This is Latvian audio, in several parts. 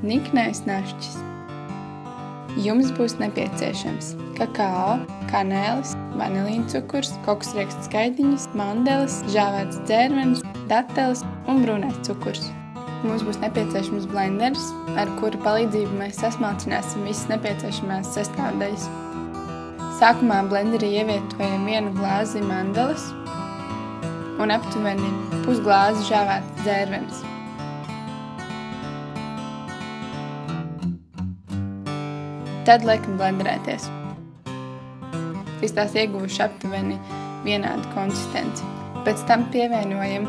niknais našķis. Jums būs nepieciešams kakao, kanēlis, vanilīncukurs, kokosriekstu skaidiņas, mandeles, žāvēts dzērvenis, dateles un brūnais cukurs. Mums būs nepieciešams blenderis, ar kuru palīdzību mēs sasmalcināsim visas nepieciešamās sastāvdaļas. Sākumā blenderī ievietojam 1 glāzi mandeles un aptuveni pusglāzi žāvēts dzērvenis. Tad liekam blenderēties. Līdz tās ieguvuši aptuveni vienādu konsistenci. Pēc tam pievienojam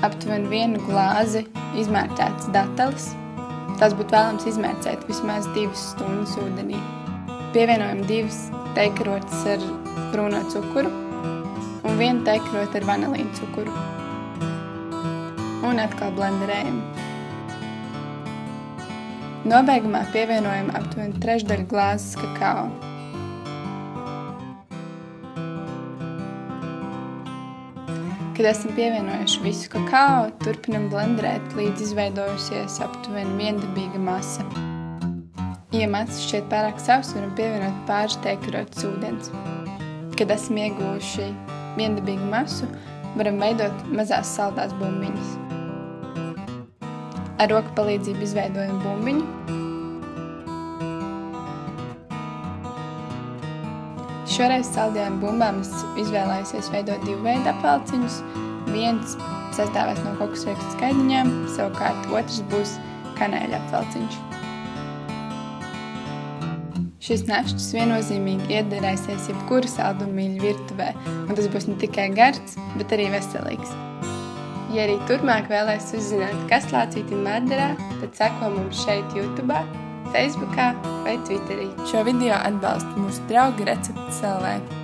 aptuveni 1 glāzi izmērcētas dateles. Tās būtu vēlams izmērcēt vismaz 2 stundas ūdenī. Pievienojam 2 teikarotes ar brūno cukuru un 1 teikarote ar vanilīnu cukuru. Un atkal blenderējam. Nobeigumā pievienojam aptuveni 1/3 glāzes kakao. Kad esam pievienojuši visu kakao, turpinam blenderēt, līdz izveidojusies aptuveni viendabīga masa. Ja masa šķiet pārāk savs, varam pievienot pāris teikarotes ūdens. Kad esam ieguvuši viendabīgu masu, varam veidot mazās saldās bumbiņas. Ar roku palīdzību izveidojam bumbiņu. Šoreiz saldajām bumbām es izvēlējusies veidot 2 veidu apvalciņus. Viens sastāvēs no kokosriekstu skaidiņām, savukārt otrs būs kanēļa apvalciņš. Šis našķis viennozīmīgi iederēsies jebkura saldumīļa virtuvē, un tas būs ne tikai gards, bet arī veselīgs. Ja arī turpmāk vēlēs uzzināt, kas lācītim mērderā, tad seko mums šeit YouTube, Facebookā vai Twitterī. Šo video atbalsta mūsu draugi Receptes LV.